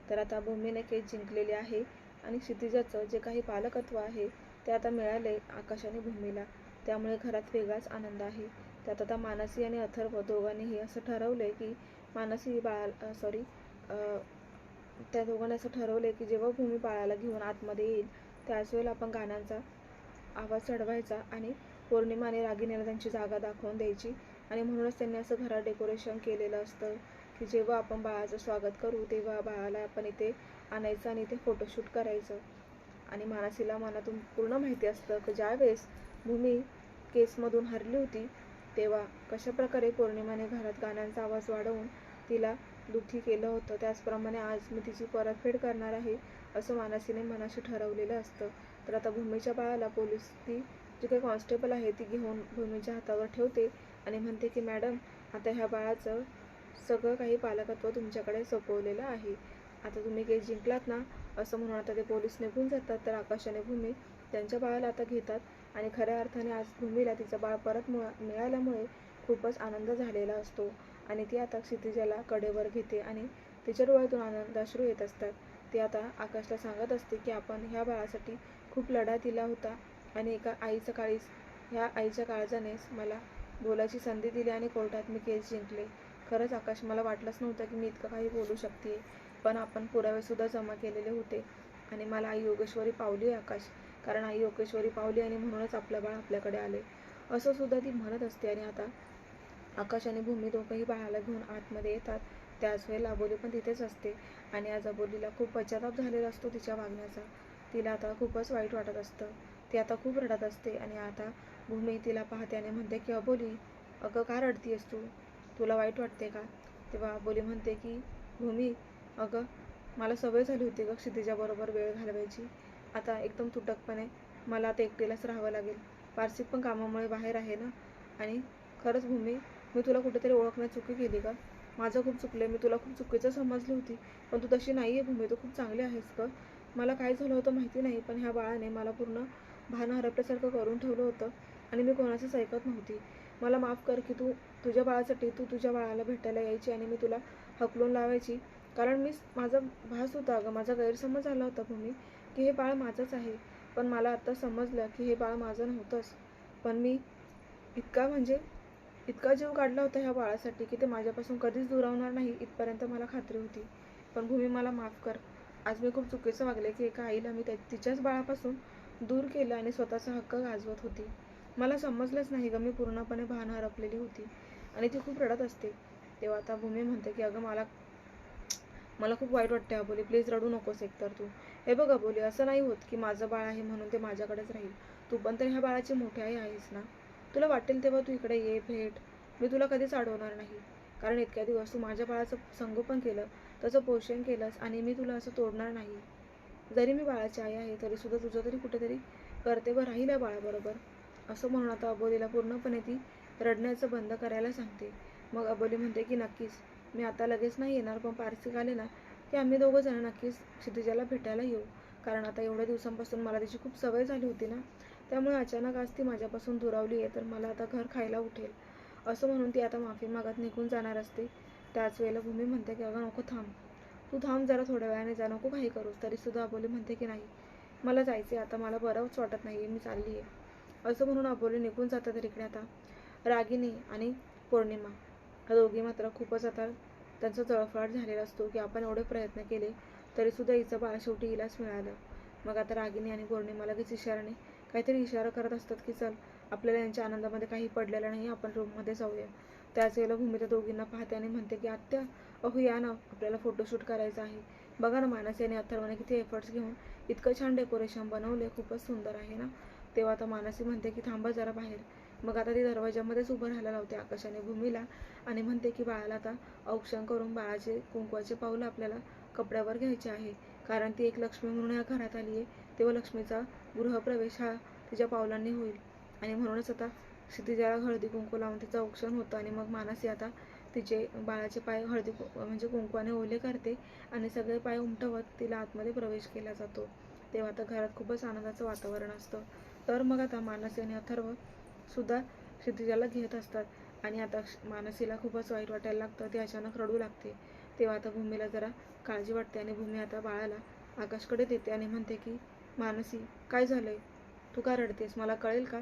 तर आता भूमीने केस जिंकलेली आहे आणि क्षितिजाचं जे काही पालकत्व आहे ते आता मिळाले आकाश आणि भूमीला. त्यामुळे घरात वेगळाच आनंद आहे. त्यात आता मानसी आणि अथर्व दोघांनीही असं ठरवलंय की मानसी त्या दोघांनी असं ठरवलंय की जेव्हा भूमी बाळाला घेऊन आतमध्ये येईल त्याच वेळेला आपण गाण्यांचा आवाज चढवायचा आणि पौर्णिमा आणि रागिणीला त्यांची जागा दाखवून द्यायची. आणि म्हणूनच त्यांनी असं घरात डेकोरेशन केलेलं असतं की जेव्हा आपण बाळाचं स्वागत करू तेव्हा बाळाला आपण इथे आणायचं आणि इथे फोटोशूट करायचं. आणि मानसीला मनातून पूर्ण माहिती असतं की ज्यावेळेस भूमी केसमधून हरली होती तेव्हा कशाप्रकारे पौर्णिमाने घरात गाण्यांचा आवाज वाढवून तिला दुःखी केलं होतं. त्याचप्रमाणे आज मी तिची परतफेड करणार आहे असं मानसीने मनाशी ठरवलेलं असतं. तर आता भूमीच्या बाळाला पोलीस ती जी काही कॉन्स्टेबल आहे ती घेऊन भूमीच्या हातावर ठेवते आणि म्हणते की मॅडम आता ह्या बाळाचं सगळं काही पालकत्व तुमच्याकडे सोपवलेलं आहे. आता तुम्ही केस जिंकलात ना असं म्हणून आता ते पोलीस निघून जातात. तर आकाश आणि भूमी त्यांच्या बाळाला आता घेतात आणि खऱ्या अर्थाने आज भूमीला तिचं बाळ परत मिळाल्यामुळे खूपच आनंद झालेला असतो. आणि ती आता क्षितिजाला कडेवर घेते आणि तिच्या डोळ्यातून आनंदाश्रू येत असतात. ती आता आकाशला सांगत असते की आपण ह्या बाळासाठी खूप लढा दिला होता आणि ह्या आईच्या काळजानेच मला बोलायची संधी दिली आणि कोर्टात मी केस जिंकले. खरंच आकाश, मला वाटलंच नव्हतं की मी इतकं काही बोलू शकते. पण आपण पुरावेसुद्धा जमा केलेले होते आणि मला आई योगेश्वरी पावली आहे आकाश, कारण आई योगेश्वरी पावली आणि म्हणूनच आपलं बाळ आपल्याकडे आले असं सुद्धा ती म्हणत असते. आणि आता आकाश आणि भूमी दोघंही बाळाला घेऊन आतमध्ये येतात. त्याच वेळेला अबोली पण तिथेच असते आणि आज अबोलीला खूप पश्चाताप झालेला असतो तिच्या वागण्याचा. तिला आता खूपच वाईट वाटत असतं. ती आता खूप रडत असते आणि आता भूमी तिला पाहते आणि म्हणते की अबोली, अगं का रडतीयस तू? तुला वाईट वाटते का? तेव्हा अबोली म्हणते की भूमी, अगं मला सवय झाली होती ग क्षितिजाबरोबर वेळ घालवायची. आता एकदम तुटकपणे मला आता एकटीलाच राहावं लागेल. वार्षिक पण कामामुळे बाहेर आहे ना. आणि खरंच भूमी, मी तुला कुठेतरी ओळखण्यात चुकी केली का? माझं खूप चुकलं, मी तुला खूप चुकीचं समजली होती. पण तू तशी नाही आहे भूमी, तू खूप चांगली आहेस ग. मला काय झालं होतं माहिती नाही, पण ह्या बाळाने मला पूर्ण भान हरपल्यासारखं करून ठेवलं होतं आणि मी कोणाचंच ऐकत नव्हती. मला माफ कर की तुझ्या बाळासाठी तू तुझ्या बाळाला भेटायला यायची आणि मी तुला हकलून लावायची, कारण माझा भास होता अगं, माझा गैरसमज झाला होता भूमी की हे बाळ माझंच आहे. पण मला आता समजलं की हे बाळ माझं नव्हतंच. पण मी इतका जीव काढला होता ह्या बाळासाठी की ते माझ्यापासून कधीच दुरावणार नाही इथपर्यंत मला खात्री होती. पण भूमी, मला माफ कर. आज मी खूप चुकीचं वागले की एका आईला मी तिच्याच बाळापासून दूर केलं आणि स्वतःचा हक्क गाजवत होती. मला समजलंच नाही ग, मी पूर्णपणे भान हरपलेली होती. आणि ती खूप रडत असते. तेव्हा आता भूमी म्हणते की अगं मला खूप वाईट वाटते अबोली, प्लीज रडू नकोस एकतर तू. हे बघ अबोली, असं नाही होत की माझं बाळ आहे म्हणून ते माझ्याकडेच राहील. तू पण तर ह्या बाळाची मोठी आई आहेस ना. तुला वाटेल तेव्हा तू इकडे ये, भेट. मी तुला कधीच अडवणार नाही. कारण इतक्या दिवस तू माझ्या बाळाचं संगोपन केलं, त्याचं पोषण केलंस आणि मी तुला असं तोडणार नाही. जरी मी बाळाची आई आहे तरी सुद्धा तुझं तरी कुठेतरी कर्तव्य राहील या बाळाबरोबर. असं म्हणून आता अबोलीला पूर्णपणे ती रडण्याचं बंद करायला सांगते. मग अबोली म्हणते की नक्कीच मी आता लगेच नाही येणार, पण पार्सिक आले ना की आम्ही दोघं जण नक्कीच क्षितिजाला भेटायला येऊ. कारण आता एवढ्या दिवसांपासून मला तिची खूप सवय झाली होती ना, त्यामुळे अचानक आज ती माझ्यापासून दुरावली आहे तर मला आता घर खायला उठेल. असं म्हणून ती आता माफी मागत निघून जाणार असते. त्याच वेळेला भूमी म्हणते की अगं नको, थांब, तू थांब जरा, थोड्या वेळाने जा, नको काही करूस. तरीसुद्धा अबोली म्हणते की नाही, मला जायचे आता, मला बरंच वाटत नाही, मी चालली आहे. असं म्हणून अबोली निघून जातात. तर इकडे आता रागिनी आणि पौर्णिमा ह्या दोघी मात्र खूपच आता त्यांचा जळफळाट झालेला असतो की आपण एवढे प्रयत्न केले तरीसुद्धा हिचं बाळ शेवटी हिलाच मिळालं. मग आता रागिनी आणि पौर्णिमा लगेच इशाराने काहीतरी इशारा करत असतात की चल, आपल्याला यांच्या आनंदामध्ये काही पडलेलं नाही, आपण रूममध्ये जाऊया. त्याच वेळेला भूमी त्या दोघींना पाहते आणि म्हणते की आत्या, अहो या ना, आपल्याला फोटोशूट करायचं आहे. बघा ना, मानसी आणि अथर्वने किती एफर्ट्स घेऊन इतकं छान डेकोरेशन बनवले, खूपच सुंदर आहे ना. तेव्हा आता मानसी म्हणते की थांबा जरा बाहेर. मग आता ती दरवाजामध्येच उभं राहायला लावते आकाशाने भूमीला आणि म्हणते की बाळाला आता औक्षण करून बाळाचे कुंकवाचे पाऊलं आपल्याला कपड्यावर घ्यायचे आहे. कारण ती एक लक्ष्मी म्हणून या घरात आली आहे, तेव्हा लक्ष्मीचा गृहप्रवेश हा तिच्या पावलांनी होईल. आणि म्हणूनच आता क्षितिजाला हळदी कुंकू लावून तिचं औक्षण होतं आणि मग मानसी आता तिचे बाळाचे पाय म्हणजे कुंकवाने ओले करते आणि सगळे पाय उमटवत तिला आतमध्ये प्रवेश केला जातो. तेव्हा आता घरात खूपच आनंदाचं वातावरण असतं. तर मग आता मानसी आणि अथर्व सुद्धा क्षितिजाला घेत असतात आणि आता मानसीला खूपच वाईट वाटायला लागतं. ती अचानक रडू लागते. तेव्हा आता भूमीला जरा काळजी वाटते आणि भूमी आता बाळाला आकाशकडे देते आणि म्हणते की मानसी, काय झालंय? तू का रडतेस? मला कळेल का?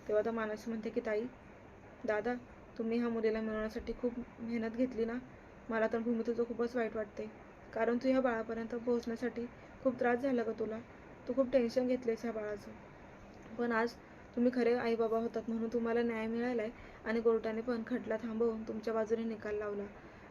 तेव्हा आता मानसी म्हणते की ताई, दादा, तुम्ही ह्या मुलीला मिळवण्यासाठी खूप मेहनत घेतली ना. मला तर भूमी तुझं खूपच वाईट वाटते, कारण तू ह्या बाळापर्यंत पोहोचण्यासाठी खूप त्रास झाला ग तुला. तू खूप टेन्शन घेतलेस ह्या बाळाचं. पण आज तुम्ही खरे आई बाबा होतात म्हणून तुम्हाला न्याय मिळालाय आणि कोर्टाने पण खटला थांबवून तुमच्या बाजूने निकाल लावला.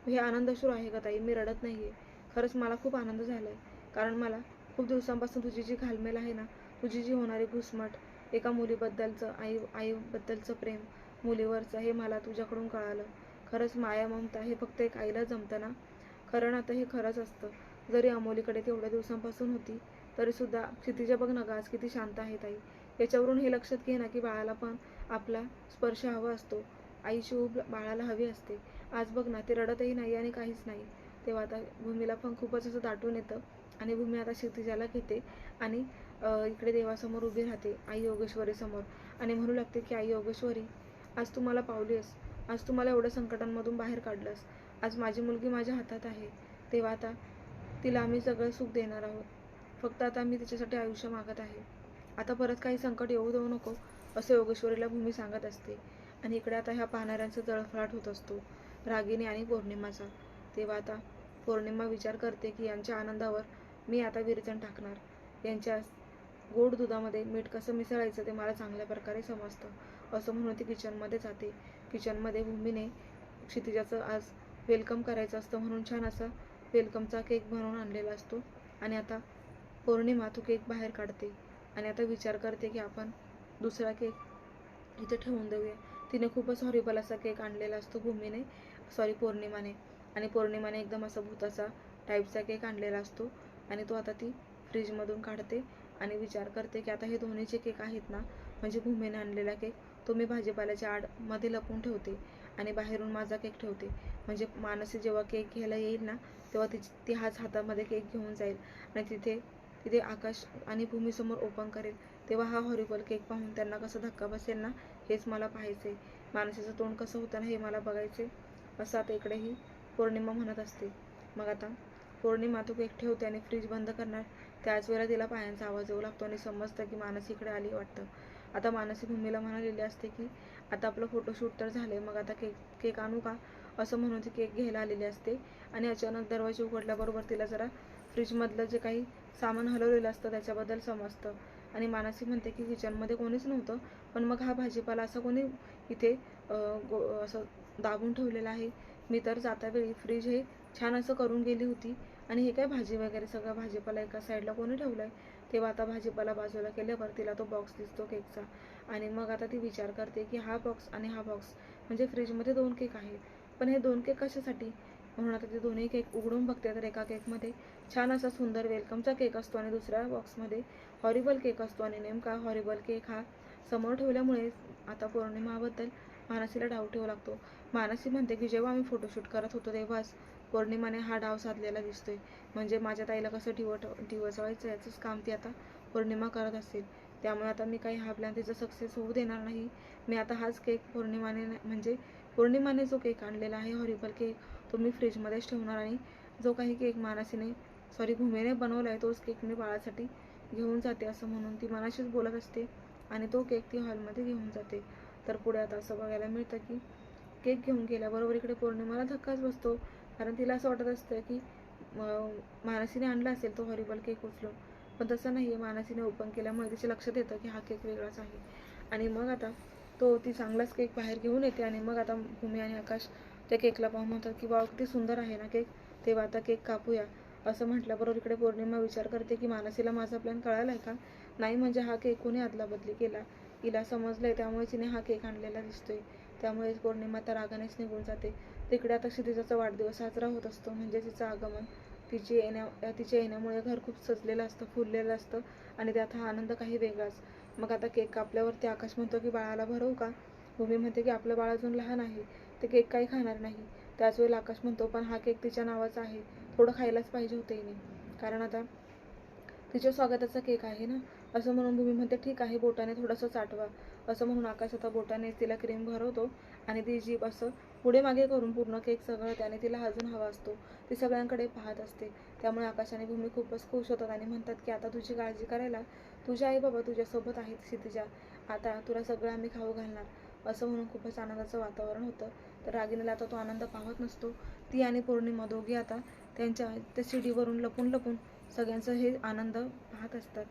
हे आनंदाश्रू आहे का ताई? मी रडत नाहीये. खरंच मला खूप आनंद झालाय, कारण मला खूप दिवसांपासून तुझी जी घालमेल आहे ना, तुझी जी होणारी घुसमट, एका मुलीबद्दलचं, आईबद्दलचं प्रेम, मुलीवरचं, हे मला तुझ्याकडून कळालं. खरंच माया ममता हे फक्त एक आईला जमतं ना. खरं ना, तर हे खरंच असतं. जरी अमोलीकडे तेवढ्या दिवसांपासून होती तरीसुद्धा क्षितिजा बघ ना ग, आज किती शांत आहे ताई. याच्यावरून हे लक्षात घे ना की बाळाला पण आपला स्पर्श हवा असतो. आईची ऊब बाळाला हवी असते. आज बघ ना, ते रडतही नाही आणि काहीच नाही. तेव्हा आता भूमीला पण खूपच असं दाटून येतं आणि भूमी आता क्षितिजाला घेते आणि इकडे देवासमोर उभी राहते, आई योगेश्वरी समोर, आणि म्हणू लागते की आई योगेश्वरी, आज तू मला पावलीस. आज तू मला एवढ्या संकटांमधून बाहेर काढलंस. आज माझी मुलगी माझ्या हातात आहे. तेव्हा आता तिला आम्ही सगळं सुख देणार आहोत. फक्त आता मी तिच्यासाठी आयुष्य मागत आहे. आता परत काही संकट येऊ देऊ नको, असं योगेश्वरीला भूमी सांगत असते. आणि इकडे आता ह्या पाहणाऱ्यांचा जळफळाट होत असतो, रागिनी आणि पौर्णिमाचा. तेव्हा आता पौर्णिमा विचार करते की यांच्या आनंदावर मी आता विरजण टाकणार. यांच्या गोड दुधामध्ये मीठ कसं मिसळायचं ते मला चांगल्या प्रकारे समजतं, असं म्हणून ती किचनमध्ये जाते. किचनमध्ये भूमीने क्षितिजाचं आज वेलकम करायचं असतं म्हणून छान असा वेलकमचा केक बनवून आणलेला असतो. आणि आता पौर्णिमा तो केक बाहेर काढते आणि आता विचार करते की आपण दुसरा केक इथे ठेवून देऊया. तिने खूपच हॉरिबल असा केक आणलेला असतो भूमीने, पौर्णिमाने. आणि पौर्णिमाने एकदम असा भूताचा टाईपचा केक आणलेला असतो आणि तो आता ती फ्रीजमधून काढते आणि विचार करते की आता हे दोन्हीचे केक आहेत ना, म्हणजे भूमीने आणलेला केक तो मी भाजीपाल्याच्या आडमध्ये लपवून ठेवते आणि बाहेरून माझा केक ठेवते. म्हणजे मानसी जेव्हा केक घ्यायला येईल ना, तेव्हा ती हाच हातामध्ये केक घेऊन जाईल आणि तिथे तिथे आकाश आणि भूमीसमोर ओपन करेल. तेव्हा हा हॉरिबल केक पाहून त्यांना कसा धक्का बसेल ना, हेच मला पाहायचे. मानसीचं तोंड कसं होतं ना, हे मला बघायचे, असं आता इकडे ही पौर्णिमा म्हणत असते. मग आता पौर्णिमा तो केक ठेवते आणि फ्रीज बंद करणार. त्याच वेळेला तिला पायांचा आवाज येऊ लागतो आणि समजतं की मानसी इकडे आली वाटतं. आता मानसी भूमीला म्हणालेली असते की आता आपलं फोटोशूट तर झाले, मग आता केक आणू का, असं म्हणून ती केक घ्यायला आलेली असते. आणि अचानक दरवाजा उघडल्याबरोबर तिला जरा फ्रीजमधलं जे काही सामान हलवलेलं असतं त्याच्याबद्दल समजतं. आणि मानसी म्हणते की किचनमध्ये कोणीच नव्हतं, पण मग हा भाजीपाला असा कोणी इथे असं दाबून ठेवलेला आहे. मी तर जातावेळी फ्रीज हे छान असं करून गेली होती आणि हे काय भाजी वगैरे सगळा भाजीपाला एका साईडला कोणी ठेवलाय. तेव्हा आता भाजीपाला बाजूला केल्यावर तिला तो बॉक्स दिसतो केकचा. आणि मग आता ती विचार करते की हा बॉक्स आणि हा बॉक्स, म्हणजे फ्रीजमध्ये 2 केक आहेत, पण हे 2 केक कशासाठी. म्हणून आता ती दोन्ही केक उघडून बघते, तर एका केकमध्ये छान असा सुंदर वेलकमचा केक असतो आणि दुसऱ्या बॉक्समध्ये हॉरिबल केक असतो. आणि नेमका हॉरिबल केक हा समोर ठेवल्यामुळे आता पौर्णिमाबद्दल मानसीला डाऊट येऊ लागतो. मानसी म्हणते की जेव्हा आम्ही फोटोशूट करत होतो तेव्हाच पौर्णिमाने हा डाव साधलेला दिसतोय, म्हणजे माझ्या ताईला कसं डिवचवायचं याचंच काम ती आता पौर्णिमा करत असेल. त्यामुळे आता मी काही हा प्लॅन तिचा सक्सेस होऊ देणार नाही. मी आता हाच केक पौर्णिमाने जो केक आणलेला आहे हॉरिबल केक, तो मी फ्रीजमध्येच ठेवणार आणि जो काही केक भूमीने बनवला आहे तोच केक मी बाळासाठी घेऊन जाते, असं म्हणून ती मनाशीच बोलत असते आणि तो केक ती हॉलमध्ये घेऊन जाते. तर पुढे आता असं बघायला मिळतं की केक घेऊन गेल्याबरोबर इकडे पौर्णिमाला धक्काच बसतो, कारण तिला असं वाटत असतं की मानसीने आणला असेल तो हॉरिबल केक उचलून, पण तसं नाही आहे. मानसीने ओपन केल्यामुळे तिच्या लक्षात येतं की हा केक वेगळाच आहे. आणि मग आता ती चांगलाच केक बाहेर घेऊन येते आणि मग आता भूमी आणि आकाश त्या केकला पाहून म्हणतात की वाव, किती सुंदर आहे ना केक. तेव्हा आता केक कापूया, असं म्हटल्याबरोबर इकडे पौर्णिमा विचार करते की मानसीला माझा प्लॅन कळाला आहे का. नाही, म्हणजे हा केक कोणी अदलाबदली केला, हिला समजलंय, त्यामुळे तिने हा केक आणलेला दिसतोय. त्यामुळे पौर्णिमा तर रागानेच निघून जाते. तिकडे आता क्षितिजाचा वाढदिवस साजरा होत असतो, म्हणजे तिचं आगमन. तिच्या येण्यामुळे घर खूप सजलेलं असतं, फुललेलं असतं आणि त्यात हा आनंद काही वेगळाच. मग आता केक कापल्यावरती आकाश म्हणतो की बाळाला भरवू का. भूमी म्हणते की आपलं बाळ अजून लहान आहे, ते केक काही खाणार नाही. त्याच वेळेला आकाश म्हणतो पण हा केक तिच्या नावाचा आहे, थोडं खायलाच पाहिजे होतं हिने, कारण आता तिच्या स्वागताचा केक आहे ना, असं म्हणून भूमी म्हणते ठीक आहे, बोटाने थोडंसं चाटवा, असं म्हणून आकाश आता बोटाने तिला क्रीम भरवतो आणि ती जीभ असं पुढे मागे करून पूर्ण केक सगळं त्याने तिला अजून हवा असतो. ती सगळ्यांकडे पाहत असते. त्यामुळे आकाश आणि भूमी खूपच खुश होतात आणि म्हणतात की आता तुझी काळजी करायला तुझे आई बाबा तुझ्यासोबत आहेत क्षितिजा. आता तुला सगळं आम्ही खाऊ घालणार. असं म्हणून खूपच आनंदाचं वातावरण होतं. तर रागिणीला आता तो आनंद पाहत नसतो. ती आणि पौर्णिमा दोघी आता त्यांच्या त्या शिडीवरून लपून लपून सगळ्यांचं हे आनंद पाहत असतात.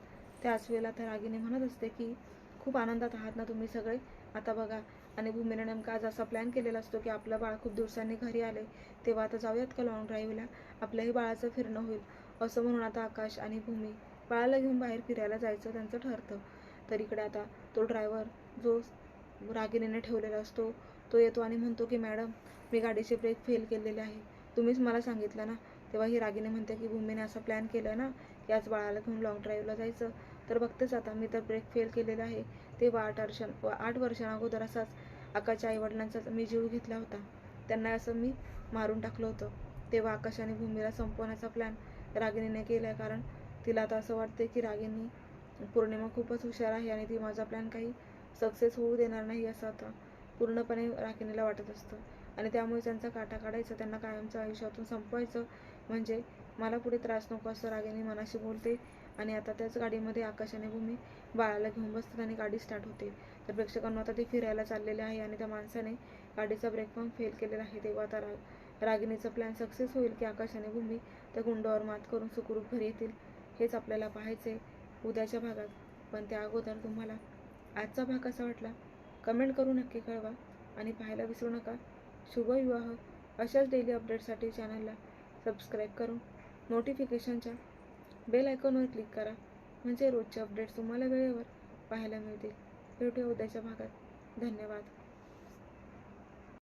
त्याच वेळेला त्या रागिणी म्हणत असते की खूप आनंदात आहात ना तुम्ही सगळे. आता बघा. आणि भूमीने नेमका आज असा प्लॅन केलेला असतो की आपलं बाळ खूप दिवसांनी घरी आले तेव्हा आता जाऊयात का लॉंग ड्राईव्हला, आपल्याही बाळाचं फिरणं होईल. असं म्हणून आता आकाश आणि भूमी बाळाला घेऊन बाहेर फिरायला जायचं त्यांचं ठरतं. तर इकडे आता तो ड्रायव्हर जो रागिणीने ठेवलेला असतो तो येतो आणि म्हणतो की मॅडम मी गाडीचे ब्रेक फेल केलेले आहे, तुम्हीच मला सांगितलं ना. तेव्हा ही रागिणी म्हणते की भूमीने असा प्लॅन केला ना की आज बाळाला घेऊन लॉंग ड्राईव्हला जायचं. तर बघतेच आता मी तर ब्रेक फेल केलेला आहे. तेव्हा 8 वर्षांअगोदर असाच आकाशच्या आईवडिलांचा मी जीव घेतला होता. त्यांना असं मी मारून टाकलं होतं. तेव्हा आकाश आणि भूमीला संपवण्याचा प्लॅन रागिणीने केला कारण तिला आता असं वाटते की रागिणी पौर्णिमा खूपच हुशार आहे आणि ती माझा प्लॅन काही सक्सेस होऊ देणार नाही असं आता पूर्णपणे रागिणीला वाटत असतं. आणि त्यामुळे त्यांचा काटा काढायचा, त्यांना कायमचं आयुष्यातून संपवायचं, म्हणजे मला पुढे त्रास नको असं रागिणी मनाशी बोलते. आणि आता त्याच गाडीमध्ये आकाश आणि भूमी बाळाला घेऊन बसतात आणि गाडी स्टार्ट होते. तर प्रेक्षकांना आता ते फिरायला चाललेले आहे आणि त्या माणसाने गाडीचा ब्रेक पण फेल केलेला आहे. तेव्हा आता रागिणीचा प्लॅन सक्सेस होईल की आकाश आणि भूमी त्या गुंडावर मात करून सुखरूप घरी येतील, हेच आपल्याला पाहायचे उद्याच्या भागात. पण त्या अगोदर तुम्हाला आजचा भाग कसा वाटला कमेंट करून नक्की कळवा आणि पाहायला विसरू नका शुभविवाह. अशाच डेली अपडेटसाठी चॅनलला सबस्क्राईब करून नोटिफिकेशनच्या बेल आयकॉनवर क्लिक करा, म्हणजे रोजचे अपडेट्स तुम्हाला वेळेवर पाहायला मिळतील. भेटूया उद्याच्या भागात. धन्यवाद.